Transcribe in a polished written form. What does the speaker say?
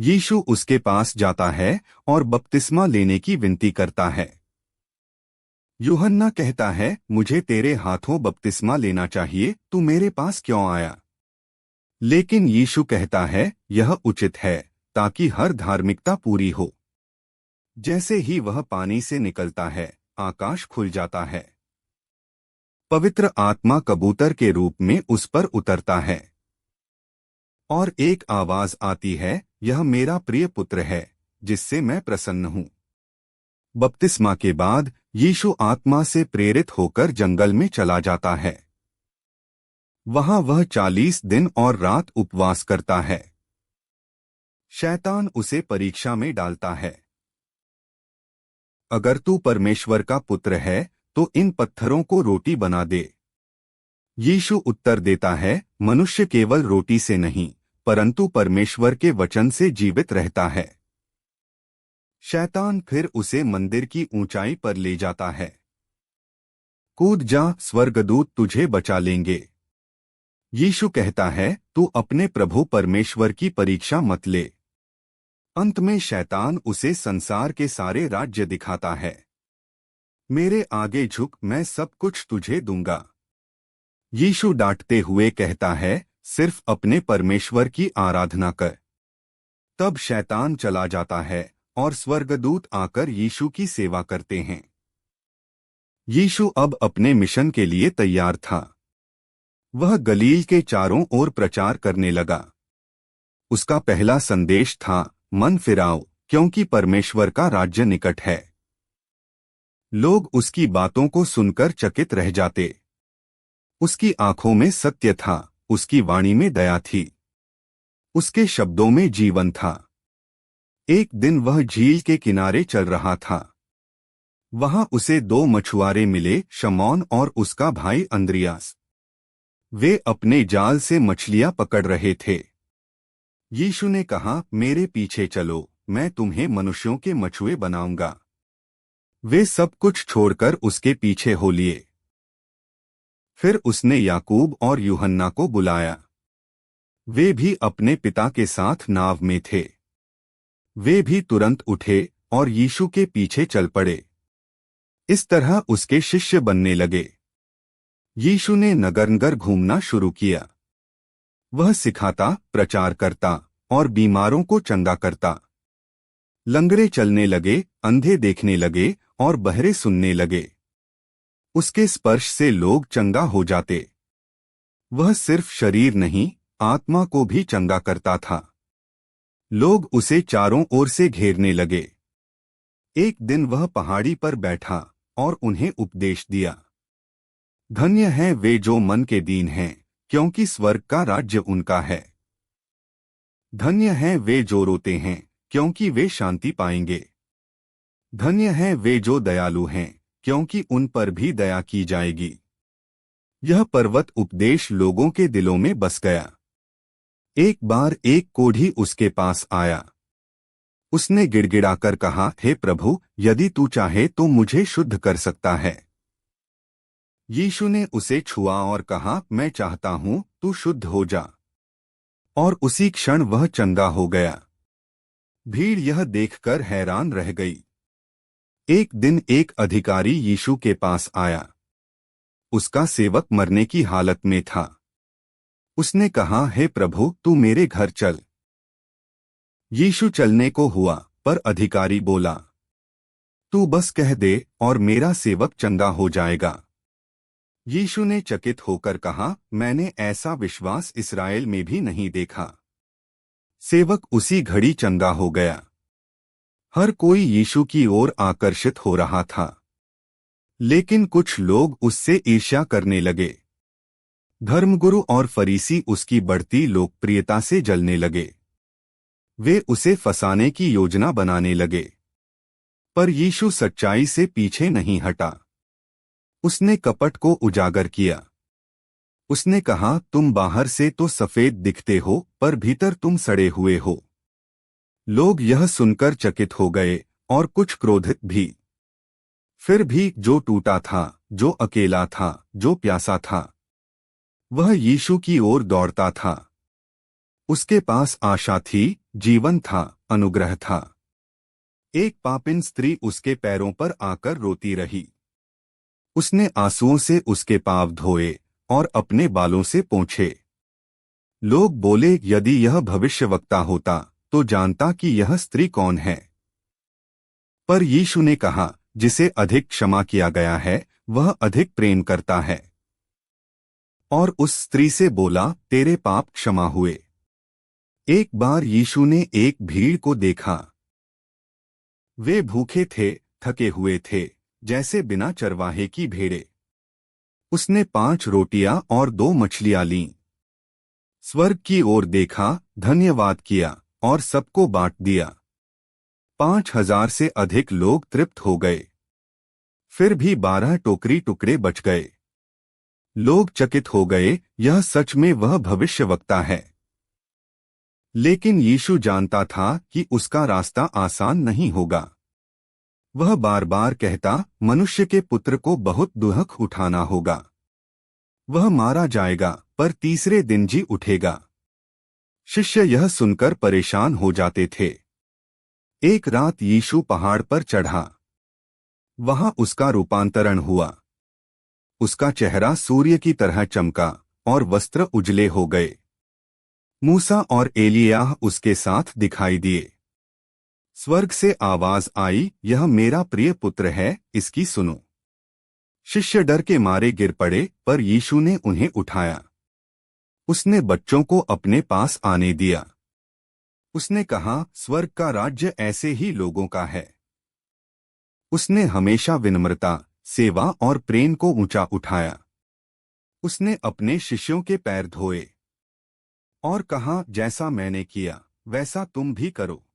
यीशु उसके पास जाता है और बपतिस्मा लेने की विनती करता है। यूहन्ना कहता है, मुझे तेरे हाथों बपतिस्मा लेना चाहिए, तू मेरे पास क्यों आया? लेकिन यीशु कहता है, यह उचित है ताकि हर धार्मिकता पूरी हो। जैसे ही वह पानी से निकलता है, आकाश खुल जाता है। पवित्र आत्मा कबूतर के रूप में उस पर उतरता है और एक आवाज आती है, यह मेरा प्रिय पुत्र है, जिससे मैं प्रसन्न हूँ। बपतिस्मा के बाद यीशु आत्मा से प्रेरित होकर जंगल में चला जाता है। वहां वह 40 दिन और रात उपवास करता है। शैतान उसे परीक्षा में डालता है। अगर तू परमेश्वर का पुत्र है तो इन पत्थरों को रोटी बना दे। यीशु उत्तर देता है, मनुष्य केवल रोटी से नहीं परंतु परमेश्वर के वचन से जीवित रहता है। शैतान फिर उसे मंदिर की ऊंचाई पर ले जाता है। कूद जा, स्वर्गदूत तुझे बचा लेंगे। यीशु कहता है, तू अपने प्रभु परमेश्वर की परीक्षा मत ले। अंत में शैतान उसे संसार के सारे राज्य दिखाता है। मेरे आगे झुक, मैं सब कुछ तुझे दूंगा। यीशु डांटते हुए कहता है, सिर्फ अपने परमेश्वर की आराधना कर। तब शैतान चला जाता है और स्वर्गदूत आकर यीशु की सेवा करते हैं। यीशु अब अपने मिशन के लिए तैयार था। वह गलील के चारों ओर प्रचार करने लगा। उसका पहला संदेश था, मन फिराओ, क्योंकि परमेश्वर का राज्य निकट है। लोग उसकी बातों को सुनकर चकित रह जाते। उसकी आंखों में सत्य था, उसकी वाणी में दया थी, उसके शब्दों में जीवन था। एक दिन वह झील के किनारे चल रहा था। वहां उसे 2 मछुआरे मिले, शमौन और उसका भाई अंद्रियास। वे अपने जाल से मछलियां पकड़ रहे थे। यीशु ने कहा, मेरे पीछे चलो, मैं तुम्हें मनुष्यों के मछुए बनाऊंगा। वे सब कुछ छोड़कर उसके पीछे हो लिए। फिर उसने याकूब और यूहन्ना को बुलाया। वे भी अपने पिता के साथ नाव में थे। वे भी तुरंत उठे और यीशु के पीछे चल पड़े। इस तरह उसके शिष्य बनने लगे। यीशु ने नगर-नगर घूमना शुरू किया। वह सिखाता, प्रचार करता और बीमारों को चंगा करता। लंगड़े चलने लगे, अंधे देखने लगे और बहरे सुनने लगे। उसके स्पर्श से लोग चंगा हो जाते। वह सिर्फ शरीर नहीं, आत्मा को भी चंगा करता था। लोग उसे चारों ओर से घेरने लगे। एक दिन वह पहाड़ी पर बैठा और उन्हें उपदेश दिया। धन्य हैं वे जो मन के दीन हैं, क्योंकि स्वर्ग का राज्य उनका है। धन्य हैं वे जो रोते हैं, क्योंकि वे शांति पाएंगे। धन्य हैं वे जो दयालु हैं, क्योंकि उन पर भी दया की जाएगी। यह पर्वत उपदेश लोगों के दिलों में बस गया। एक बार एक कोढ़ी उसके पास आया। उसने गिड़गिड़ाकर कहा, हे प्रभु, यदि तू चाहे तो मुझे शुद्ध कर सकता है। यीशु ने उसे छुआ और कहा, मैं चाहता हूं, तू शुद्ध हो जा। और उसी क्षण वह चंगा हो गया। भीड़ यह देखकर हैरान रह गई। एक दिन एक अधिकारी यीशु के पास आया। उसका सेवक मरने की हालत में था। उसने कहा, हे प्रभु, तू मेरे घर चल। यीशु चलने को हुआ, पर अधिकारी बोला, तू बस कह दे और मेरा सेवक चंगा हो जाएगा। यीशु ने चकित होकर कहा, मैंने ऐसा विश्वास इस्राएल में भी नहीं देखा। सेवक उसी घड़ी चंगा हो गया। हर कोई यीशु की ओर आकर्षित हो रहा था, लेकिन कुछ लोग उससे ईर्ष्या करने लगे। धर्मगुरु और फरीसी उसकी बढ़ती लोकप्रियता से जलने लगे। वे उसे फंसाने की योजना बनाने लगे, पर यीशु सच्चाई से पीछे नहीं हटा। उसने कपट को उजागर किया। उसने कहा, तुम बाहर से तो सफेद दिखते हो, पर भीतर तुम सड़े हुए हो। लोग यह सुनकर चकित हो गए और कुछ क्रोधित भी। फिर भी जो टूटा था, जो अकेला था, जो प्यासा था, वह यीशु की ओर दौड़ता था। उसके पास आशा थी, जीवन था, अनुग्रह था। एक पापिन स्त्री उसके पैरों पर आकर रोती रही। उसने आंसुओं से उसके पांव धोए और अपने बालों से पोंछे। लोग बोले, यदि यह भविष्यवक्ता होता तो जानता कि यह स्त्री कौन है। पर यीशु ने कहा, जिसे अधिक क्षमा किया गया है वह अधिक प्रेम करता है। और उस स्त्री से बोला, तेरे पाप क्षमा हुए। एक बार यीशु ने एक भीड़ को देखा। वे भूखे थे, थके हुए थे, जैसे बिना चरवाहे की भेड़ें। उसने 5 रोटियां और 2 मछलियां लीं। स्वर्ग की ओर देखा, धन्यवाद किया और सबको बांट दिया। 5,000 से अधिक लोग तृप्त हो गए। फिर भी 12 टोकरी टुकड़े बच गए। लोग चकित हो गए, यह सच में वह भविष्यवक्ता है। लेकिन यीशु जानता था कि उसका रास्ता आसान नहीं होगा। वह बार बार कहता, मनुष्य के पुत्र को बहुत दुख उठाना होगा। वह मारा जाएगा पर तीसरे दिन जी उठेगा। शिष्य यह सुनकर परेशान हो जाते थे। एक रात यीशु पहाड़ पर चढ़ा। वहां उसका रूपांतरण हुआ। उसका चेहरा सूर्य की तरह चमका और वस्त्र उजले हो गए। मूसा और एलियाह उसके साथ दिखाई दिए। स्वर्ग से आवाज आई, यह मेरा प्रिय पुत्र है, इसकी सुनो। शिष्य डर के मारे गिर पड़े, पर यीशु ने उन्हें उठाया। उसने बच्चों को अपने पास आने दिया। उसने कहा, स्वर्ग का राज्य ऐसे ही लोगों का है। उसने हमेशा विनम्रता, सेवा और प्रेम को ऊंचा उठाया। उसने अपने शिष्यों के पैर धोए और कहा, जैसा मैंने किया वैसा तुम भी करो।